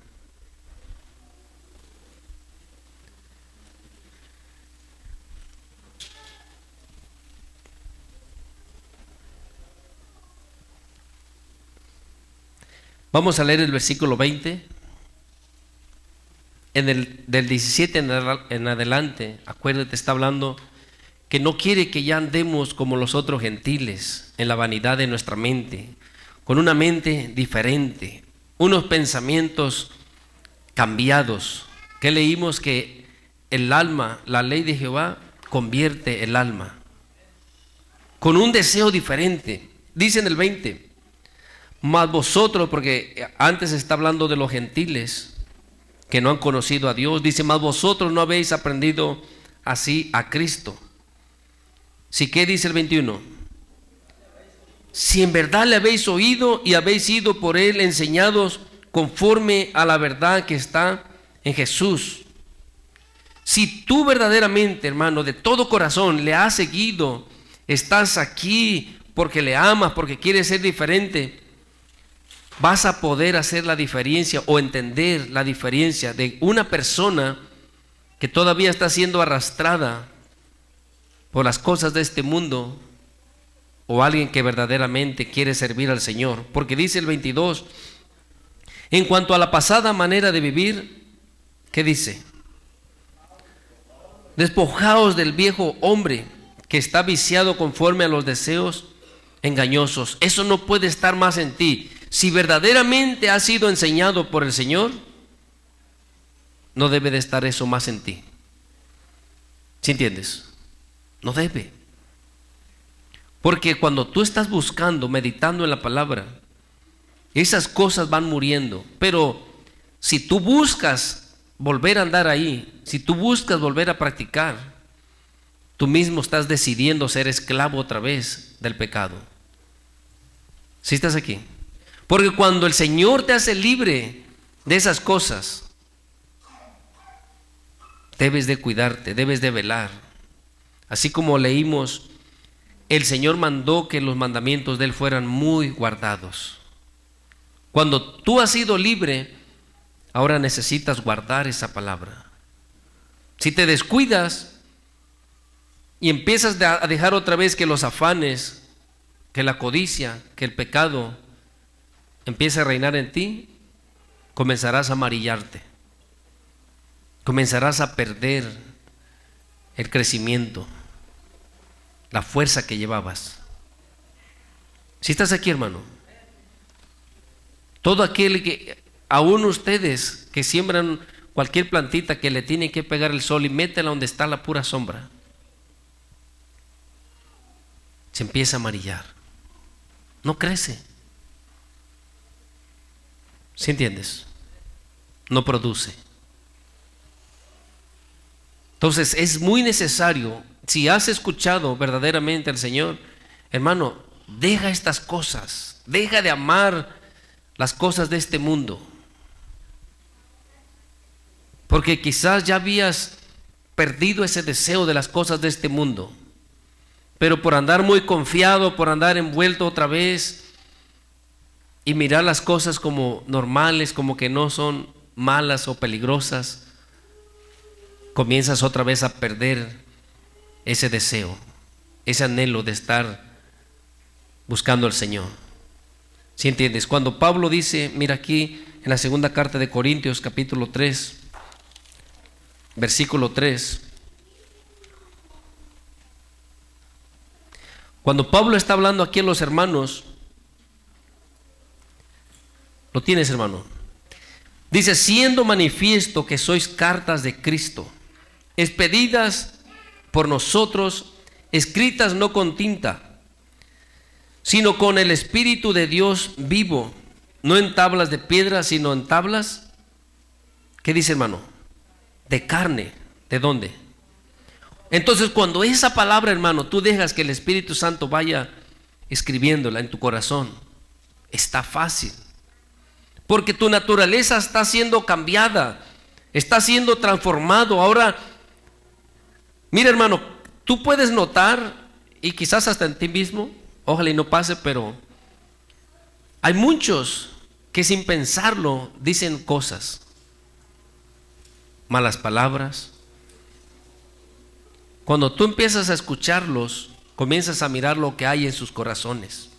Vamos a leer el versículo 20. Del 17 en adelante, acuérdate, está hablando que no quiere que ya andemos como los otros gentiles, en la vanidad de nuestra mente, con una mente diferente, unos pensamientos cambiados. Que leímos que el alma, la ley de Jehová convierte el alma, con un deseo diferente. Dice en el 20, mas vosotros, porque antes está hablando de los gentiles que no han conocido a Dios, dice, mas vosotros no habéis aprendido así a Cristo. ¿Sí qué dice el 21? Si en verdad le habéis oído y habéis sido por él enseñados conforme a la verdad que está en Jesús. Si tú verdaderamente, hermano, de todo corazón le has seguido, estás aquí porque le amas, porque quieres ser diferente, vas a poder hacer la diferencia o entender la diferencia de una persona que todavía está siendo arrastrada por las cosas de este mundo, o alguien que verdaderamente quiere servir al Señor. Porque dice el 22, en cuanto a la pasada manera de vivir, ¿qué dice? Despojaos del viejo hombre que está viciado conforme a los deseos engañosos. Eso no puede estar más en ti. Si verdaderamente has sido enseñado por el Señor, no debe de estar eso más en ti. ¿Sí entiendes? No debe. Porque cuando tú estás buscando, meditando en la palabra, esas cosas van muriendo. Pero si tú buscas volver a andar ahí, si tú buscas volver a practicar, tú mismo estás decidiendo ser esclavo otra vez del pecado. ¿Sí estás aquí? Porque cuando el Señor te hace libre de esas cosas, debes de cuidarte, debes de velar. Así como leímos, el Señor mandó que los mandamientos de Él fueran muy guardados. Cuando tú has sido libre, ahora necesitas guardar esa palabra. Si te descuidas y empiezas a dejar otra vez que los afanes, que la codicia, que el pecado empiece a reinar en ti, comenzarás a amarillarte, comenzarás a perder el crecimiento, la fuerza que llevabas. Si estás aquí, hermano, todo aquel que, aún ustedes que siembran cualquier plantita que le tiene que pegar el sol y métela donde está la pura sombra, se empieza a amarillar, no crece. ¿Sí entiendes? No produce. Entonces es muy necesario, si has escuchado verdaderamente al Señor, hermano, deja estas cosas, deja de amar las cosas de este mundo, porque quizás ya habías perdido ese deseo de las cosas de este mundo, pero por andar muy confiado, por andar envuelto otra vez y mirar las cosas como normales, como que no son malas o peligrosas, comienzas otra vez a perder ese deseo, ese anhelo de estar buscando al Señor. ¿Sí entiendes? Cuando Pablo dice, mira aquí en la segunda carta de Corintios capítulo 3, versículo 3, cuando Pablo está hablando aquí a los hermanos, ¿lo tienes, hermano? Dice, siendo manifiesto que sois cartas de Cristo, expedidas por nosotros, escritas no con tinta, sino con el Espíritu de Dios vivo, no en tablas de piedra, sino en tablas, ¿qué dice, hermano? De carne. ¿De dónde? Entonces, cuando esa palabra, hermano, tú dejas que el Espíritu Santo vaya escribiéndola en tu corazón, está fácil, porque tu naturaleza está siendo cambiada, está siendo transformado. Ahora, mira, hermano, tú puedes notar, y quizás hasta en ti mismo, ojalá y no pase, pero hay muchos que sin pensarlo dicen cosas, malas palabras. Cuando tú empiezas a escucharlos, comienzas a mirar lo que hay en sus corazones.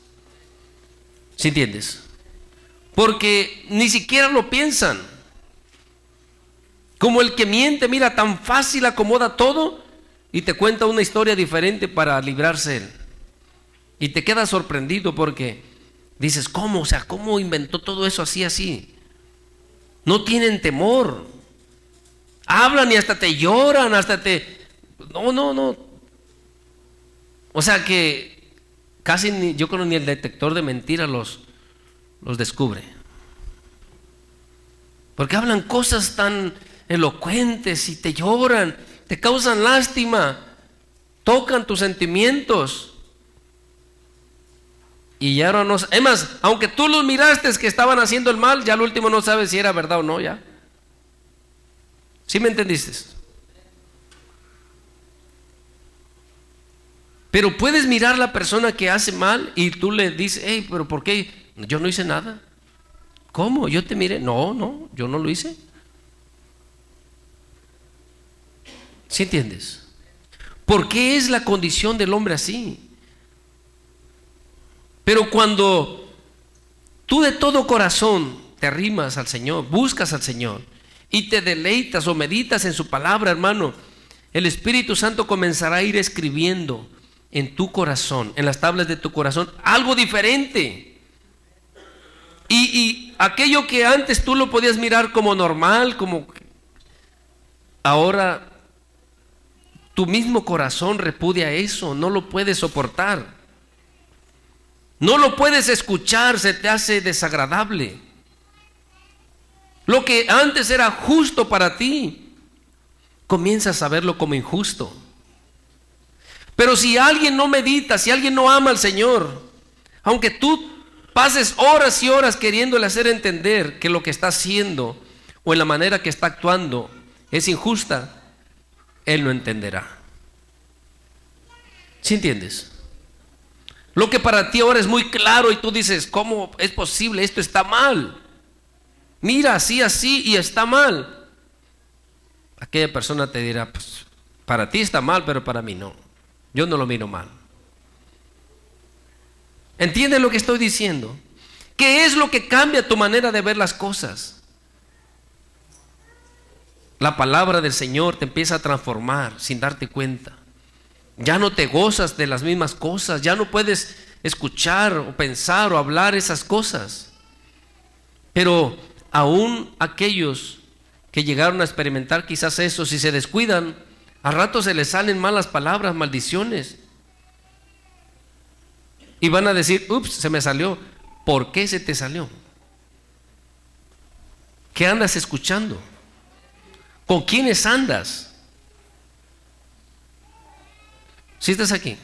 ¿Sí entiendes? Porque ni siquiera lo piensan. Como el que miente, mira, tan fácil acomoda todo y te cuenta una historia diferente para librarse él. Y te quedas sorprendido porque dices, ¿cómo? O sea, ¿cómo inventó todo eso así? No tienen temor. Hablan y hasta te lloran, hasta te... No. O sea que casi yo creo ni el detector de mentiras los descubre. Porque hablan cosas tan elocuentes y te lloran, te causan lástima, tocan tus sentimientos. Y ya no, es más, aunque tú los miraste que estaban haciendo el mal, ya al último no sabes si era verdad o no, ya. ¿Sí me entendiste? Pero puedes mirar a la persona que hace mal y tú le dices, hey, pero ¿por qué? Yo no hice nada. ¿Cómo? ¿Yo te miré? No, yo no lo hice. ¿Sí entiendes? ¿Por qué es la condición del hombre así? Pero cuando tú de todo corazón te arrimas al Señor, buscas al Señor y te deleitas o meditas en su palabra, hermano, el Espíritu Santo comenzará a ir escribiendo en tu corazón, en las tablas de tu corazón, algo diferente. Y aquello que antes tú lo podías mirar como normal, como ahora tu mismo corazón repudia eso, no lo puedes soportar. No lo puedes escuchar, se te hace desagradable. Lo que antes era justo para ti, comienzas a verlo como injusto. Pero si alguien no medita, si alguien no ama al Señor, aunque tú pases horas y horas queriéndole hacer entender que lo que está haciendo o en la manera que está actuando es injusta, él no entenderá. ¿Sí entiendes? Lo que para ti ahora es muy claro y tú dices, ¿cómo es posible? Esto está mal. Mira, así y está mal. Aquella persona te dirá, pues para ti está mal, pero para mí no. Yo no lo miro mal. ¿Entiendes lo que estoy diciendo? ¿Qué es lo que cambia tu manera de ver las cosas? La palabra del Señor te empieza a transformar sin darte cuenta. Ya no te gozas de las mismas cosas, ya no puedes escuchar o pensar o hablar esas cosas. Pero aún aquellos que llegaron a experimentar quizás eso, si se descuidan, a rato se les salen malas palabras, maldiciones. Y van a decir, ups, se me salió. ¿Por qué se te salió? ¿Qué andas escuchando? ¿Con quiénes andas? ¿Sí estás aquí?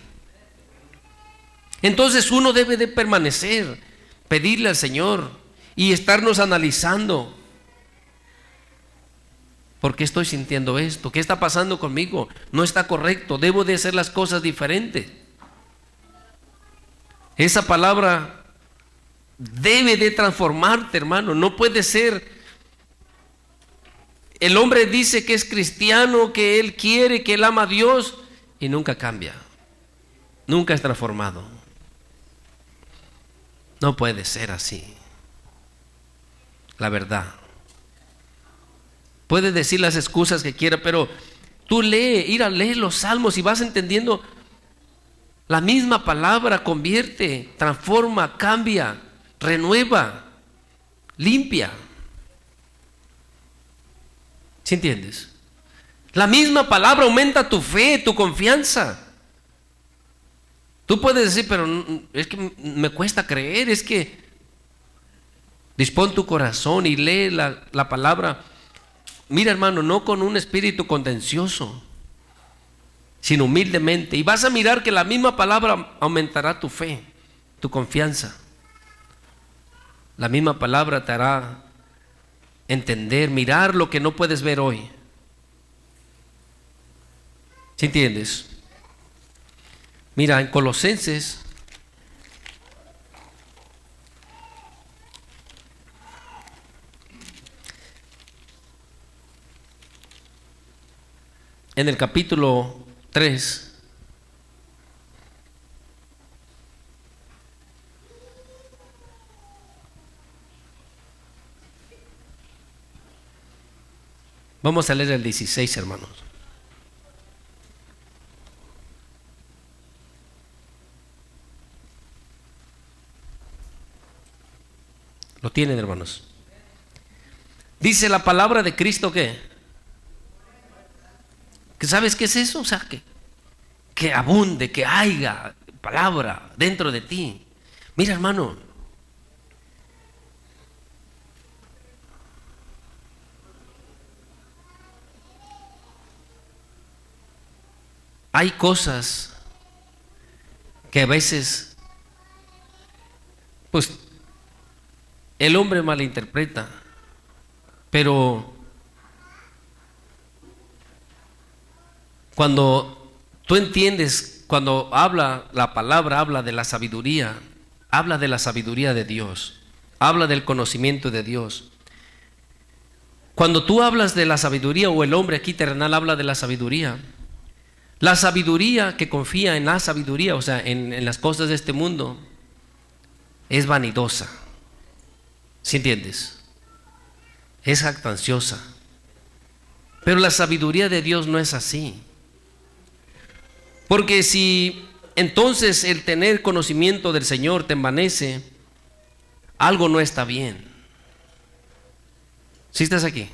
Entonces uno debe de permanecer, pedirle al Señor y estarnos analizando. ¿Por qué estoy sintiendo esto? ¿Qué está pasando conmigo? No está correcto, debo de hacer las cosas diferentes. Esa palabra debe de transformarte, hermano. No puede ser. El hombre dice que es cristiano, que él quiere, que él ama a Dios y nunca cambia. Nunca es transformado. No puede ser así. La verdad. Puede decir las excusas que quiera, pero tú lee los salmos y vas entendiendo. La misma palabra convierte, transforma, cambia, renueva, limpia. ¿Sí entiendes? La misma palabra aumenta tu fe, tu confianza. Tú puedes decir, pero es que me cuesta creer, es que dispón tu corazón y lee la palabra. Mira, hermano, no con un espíritu contencioso, sino humildemente. Y vas a mirar que la misma palabra aumentará tu fe, tu confianza. La misma palabra te hará entender, mirar lo que no puedes ver hoy. ¿Sí entiendes? Mira, en Colosenses, en el capítulo 3, vamos a leer el 16, hermanos. ¿Lo tienen, hermanos? Dice la palabra de Cristo que ¿sabes qué es eso? O sea, que abunde, que haya palabra dentro de ti. Mira, hermano, hay cosas que a veces, pues, el hombre malinterpreta, pero cuando tú entiendes, cuando habla la palabra, habla de la sabiduría de Dios, habla del conocimiento de Dios. Cuando tú hablas de la sabiduría, o el hombre aquí terrenal habla de la sabiduría que confía en la sabiduría, o sea, en las cosas de este mundo, es vanidosa. ¿Sí entiendes? Es jactanciosa. Pero la sabiduría de Dios no es así. Porque si entonces el tener conocimiento del Señor te envanece, algo no está bien. ¿Sí estás aquí?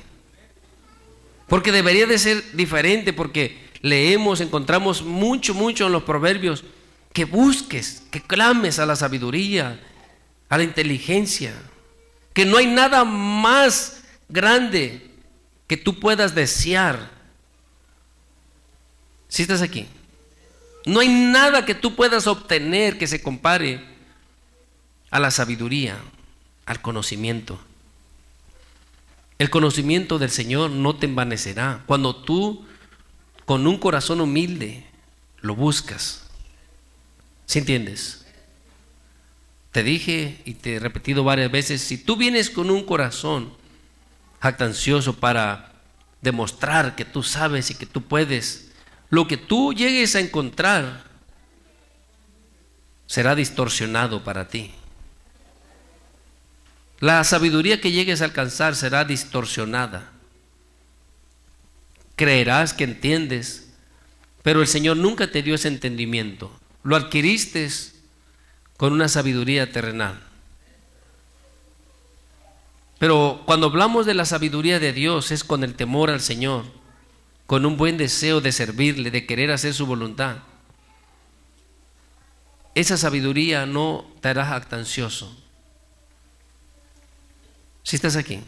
Porque debería de ser diferente, porque leemos, encontramos mucho en los proverbios que busques, que clames a la sabiduría, a la inteligencia, que no hay nada más grande que tú puedas desear. ¿Sí estás aquí? No hay nada que tú puedas obtener que se compare a la sabiduría, al conocimiento. El conocimiento del Señor no te envanecerá cuando tú con un corazón humilde lo buscas. ¿Sí entiendes? Te dije y te he repetido varias veces, si tú vienes con un corazón jactancioso para demostrar que tú sabes y que tú puedes, lo que tú llegues a encontrar será distorsionado para ti. La sabiduría que llegues a alcanzar será distorsionada. Creerás que entiendes, pero el Señor nunca te dio ese entendimiento. Lo adquiriste con una sabiduría terrenal. Pero cuando hablamos de la sabiduría de Dios es con el temor al Señor, con un buen deseo de servirle, de querer hacer su voluntad. esa sabiduría no te hará jactancioso. Si estás aquí.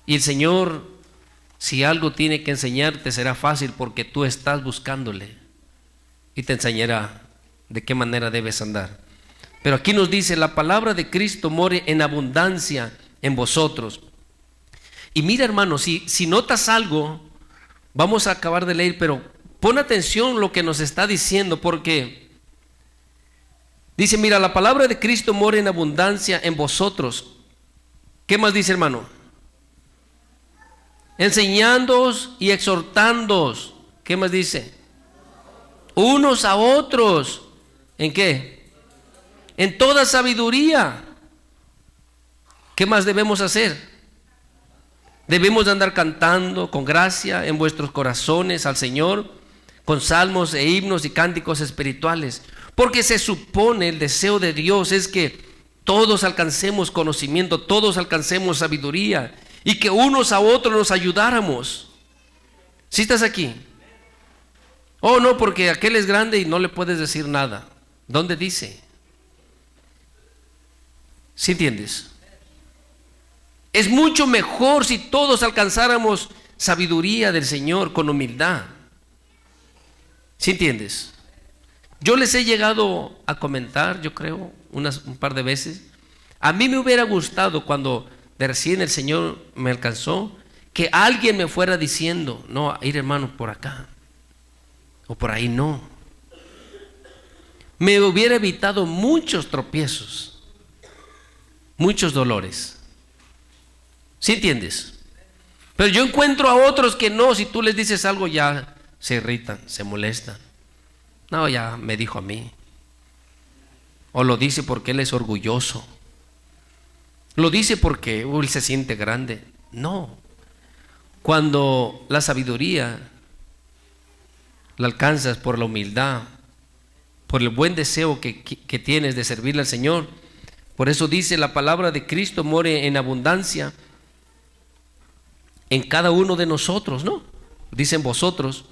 Y el Señor, si algo tiene que enseñarte, será fácil porque tú estás buscándole y te enseñará de qué manera debes andar. Pero aquí nos dice: la palabra de Cristo more en abundancia en vosotros. Y mira, hermano, si notas algo, vamos a acabar de leer, pero pon atención lo que nos está diciendo, porque dice: mira, la palabra de Cristo mora en abundancia en vosotros. ¿Qué más dice, hermano? Enseñándoos y exhortándoos. ¿Qué más dice? Unos a otros. ¿En qué? En toda sabiduría. ¿Qué más debemos hacer? Debemos de andar cantando con gracia en vuestros corazones al Señor, con salmos e himnos y cánticos espirituales, porque se supone, el deseo de Dios es que todos alcancemos conocimiento, todos alcancemos sabiduría, y que unos a otros nos ayudáramos. ¿Sí estás aquí? Oh, no, porque aquel es grande y no le puedes decir nada. ¿Dónde dice? ¿Sí entiendes? Es mucho mejor si todos alcanzáramos sabiduría del Señor con humildad. ¿Sí entiendes? Yo les he llegado a comentar, yo creo, un par de veces. A mí me hubiera gustado, cuando de recién el Señor me alcanzó, que alguien me fuera diciendo: no, ir hermano por acá o por ahí no. Me hubiera evitado muchos tropiezos, muchos dolores. ¿Sí entiendes? Pero yo encuentro a otros que no, si tú les dices algo ya se irritan, se molestan. No, ya me dijo a mí. O lo dice porque él es orgulloso. Lo dice porque él se siente grande. No. Cuando la sabiduría la alcanzas por la humildad, por el buen deseo que tienes de servirle al Señor. Por eso dice: la palabra de Cristo more en abundancia en cada uno de nosotros, ¿no? Dicen vosotros.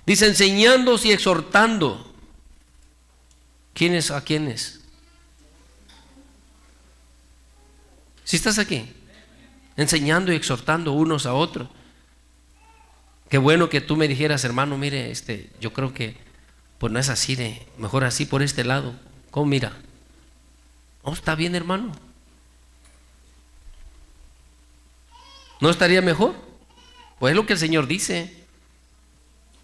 Dice: enseñándoos y exhortando. ¿Quiénes a quiénes? Si estás aquí, enseñando y exhortando unos a otros. Qué bueno que tú me dijeras: hermano, mire, yo creo que pues no es así, mejor así por este lado. ¿Cómo mira? ¿No está bien, hermano? ¿No estaría mejor? Pues es lo que el Señor dice.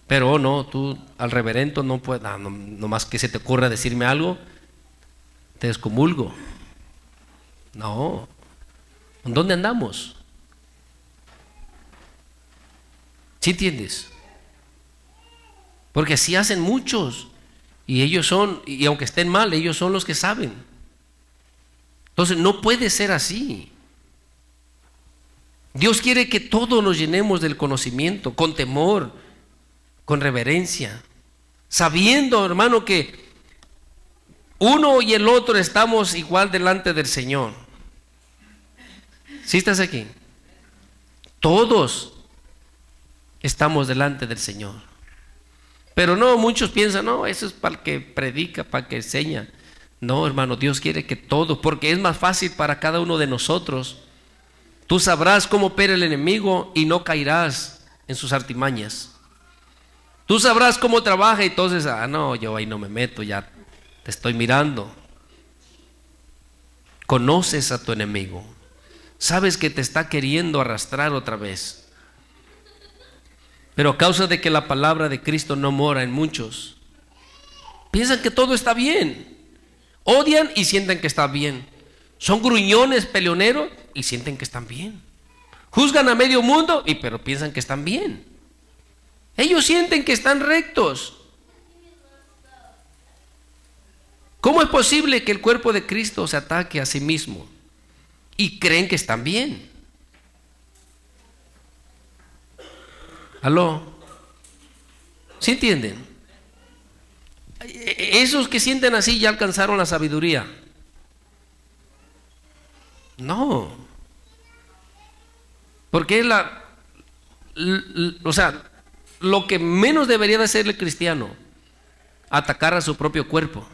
Pero no, tú al reverendo no puedes, no más que se te ocurra decirme algo, te excomulgo. No. ¿Dónde andamos? ¿Sí entiendes? Porque así hacen muchos, y ellos son, y aunque estén mal, ellos son los que saben. Entonces no puede ser así. Dios quiere que todos nos llenemos del conocimiento, con temor, con reverencia, sabiendo, hermano, que uno y el otro estamos igual delante del Señor. ¿Sí estás aquí? Todos estamos delante del Señor. Pero no, muchos piensan: no, eso es para el que predica, para el que enseña. No, hermano, Dios quiere que todos, porque es más fácil para cada uno de nosotros. Tú sabrás cómo opera el enemigo y no caerás en sus artimañas. Tú sabrás cómo trabaja, y entonces, no, yo ahí no me meto, ya te estoy mirando. Conoces a tu enemigo. Sabes que te está queriendo arrastrar otra vez. Pero a causa de que la palabra de Cristo no mora en muchos, piensan que todo está bien. Odian y sienten que está bien. Son gruñones, peleoneros, y sienten que están bien. Juzgan a medio mundo, pero piensan que están bien. Ellos sienten que están rectos. ¿Cómo es posible que el cuerpo de Cristo se ataque a sí mismo y creen que están bien? ¿Aló? ¿Sí entienden? Esos que sienten así ya alcanzaron la sabiduría. No. Porque es o sea, lo que menos debería de ser el cristiano atacar a su propio cuerpo.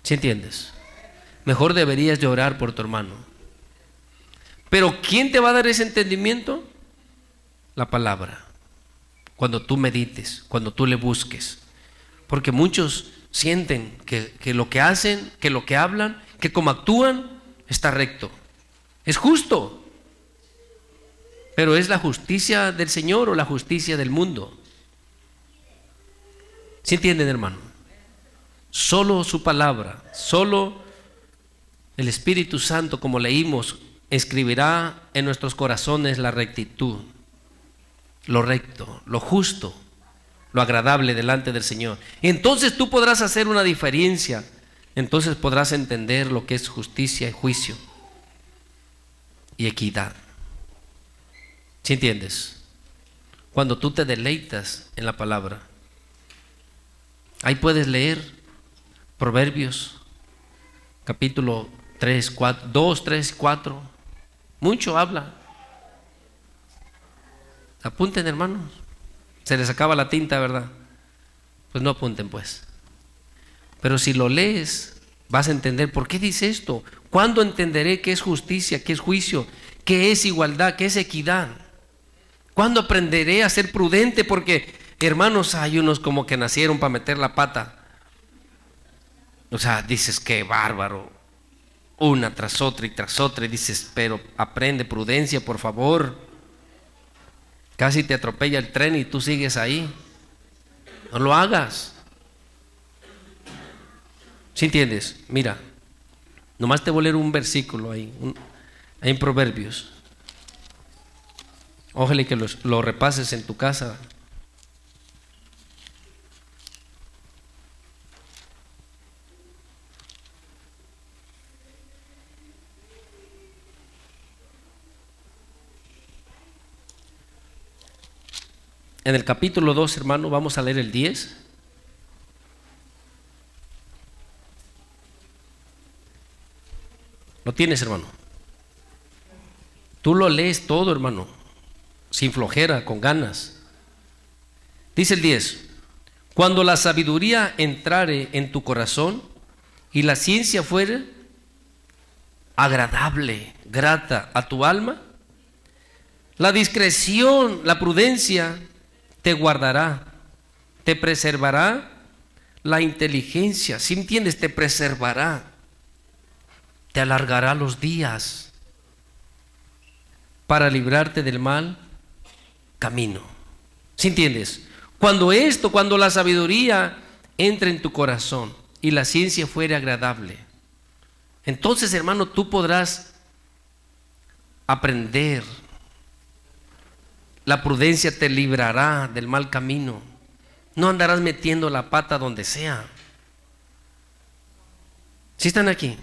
¿Sí entiendes? Mejor deberías de orar por tu hermano. Pero ¿quién te va a dar ese entendimiento? La palabra. Cuando tú medites, cuando tú le busques. Porque muchos sienten que lo que hacen, que lo que hablan, que como actúan, está recto. Es justo. Pero ¿es la justicia del Señor o la justicia del mundo? ¿Sí entienden, hermano? Solo su palabra, solo el Espíritu Santo, como leímos, escribirá en nuestros corazones la rectitud, lo recto, lo justo, lo agradable delante del Señor. Y entonces tú podrás hacer una diferencia. Entonces podrás entender lo que es justicia y juicio y equidad. ¿Sí entiendes? Cuando tú te deleitas en la palabra. Ahí puedes leer Proverbios, capítulo 3, 4, 2, 3, 4. Mucho habla. Apunten, hermanos. Se les acaba la tinta, ¿verdad? Pues no apunten, pues. Pero si lo lees, vas a entender por qué dice esto. ¿Cuándo entenderé qué es justicia, qué es juicio, qué es igualdad, qué es equidad? ¿Cuándo aprenderé a ser prudente? Porque, hermanos, hay unos como que nacieron para meter la pata. O sea, dices, qué bárbaro. Una tras otra y dices, pero aprende prudencia, por favor. Casi te atropella el tren y tú sigues ahí. No lo hagas. ¿Sí entiendes? Mira, nomás te voy a leer un versículo ahí en Proverbios. Ojalá que lo repases en tu casa. En el capítulo 2, hermano, vamos a leer el 10. ¿Lo tienes, hermano? Tú lo lees todo, hermano, sin flojera, con ganas. Dice el 10: cuando la sabiduría entrare en tu corazón y la ciencia fuere agradable, grata a tu alma, la discreción, la prudencia te guardará, te preservará la inteligencia. ¿Sí entiendes? Te preservará, te alargará los días para librarte del mal camino. ¿Sí entiendes? Cuando la sabiduría entre en tu corazón y la ciencia fuere agradable, entonces, hermano, tú podrás aprender. La prudencia te librará del mal camino. No andarás metiendo la pata donde sea. ¿Sí están aquí?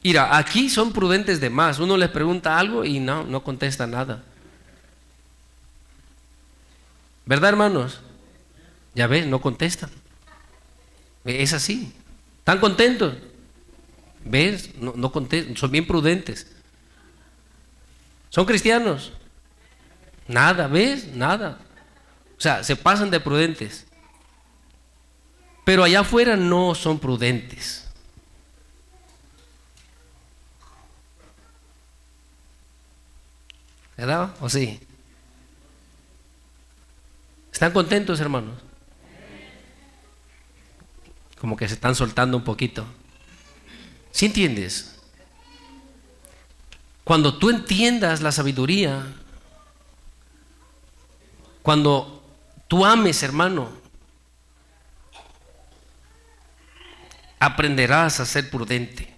Mira, aquí son prudentes de más. Uno les pregunta algo y no contesta nada. ¿Verdad, hermanos? Ya ves, no contestan. Es así. ¿Están contentos? ¿Ves? No contestan. Son bien prudentes. ¿Son cristianos? Nada, ¿ves? Nada. O sea, se pasan de prudentes. Pero allá afuera no son prudentes. ¿Verdad? ¿O sí? ¿Están contentos, hermanos? Como que se están soltando un poquito. ¿Sí entiendes? Cuando tú entiendas la sabiduría, cuando tú ames, hermano, aprenderás a ser prudente.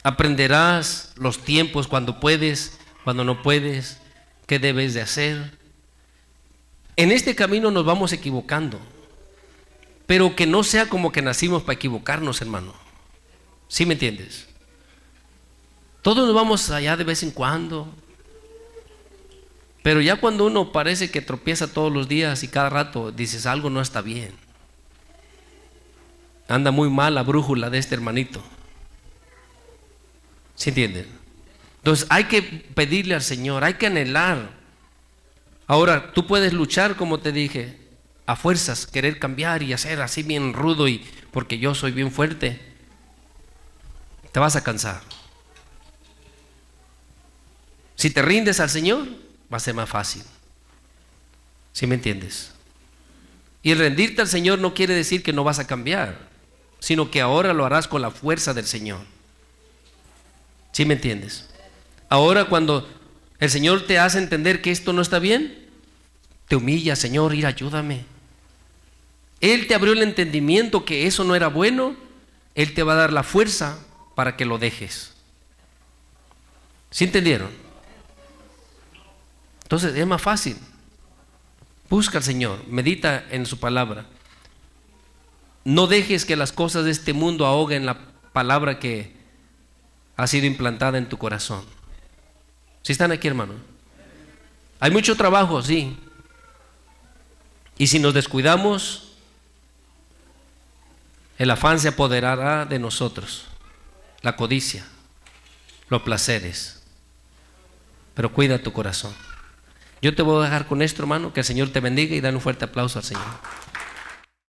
Aprenderás los tiempos, cuando puedes, cuando no puedes, qué debes de hacer. En este camino nos vamos equivocando, pero que no sea como que nacimos para equivocarnos, hermano. ¿Sí me entiendes? Todos nos vamos allá de vez en cuando, pero ya cuando uno parece que tropieza todos los días y cada rato, dices, algo no está bien. Anda muy mal la brújula de este hermanito. ¿Sí entienden? Entonces hay que pedirle al Señor, hay que anhelar Ahora, tú puedes luchar, como te dije, a fuerzas, querer cambiar y hacer así bien rudo y porque yo soy bien fuerte. Te vas a cansar. Si te rindes al Señor, va a ser más fácil. ¿Sí me entiendes? Y el rendirte al Señor no quiere decir que no vas a cambiar, sino que ahora lo harás con la fuerza del Señor. ¿Sí me entiendes? Ahora cuando el Señor te hace entender que esto no está bien, te humilla, Señor, ir, ayúdame. Él te abrió el entendimiento que eso no era bueno, Él te va a dar la fuerza para que lo dejes. ¿Sí entendieron? Entonces es más fácil. Busca al Señor, medita en su palabra. No dejes que las cosas de este mundo ahoguen la palabra que ha sido implantada en tu corazón. ¿Sí están aquí, hermano? Hay mucho trabajo, sí. Y si nos descuidamos, el afán se apoderará de nosotros, la codicia, los placeres. Pero cuida tu corazón. Yo te voy a dejar con esto, hermano. Que el Señor te bendiga y dale un fuerte aplauso al Señor.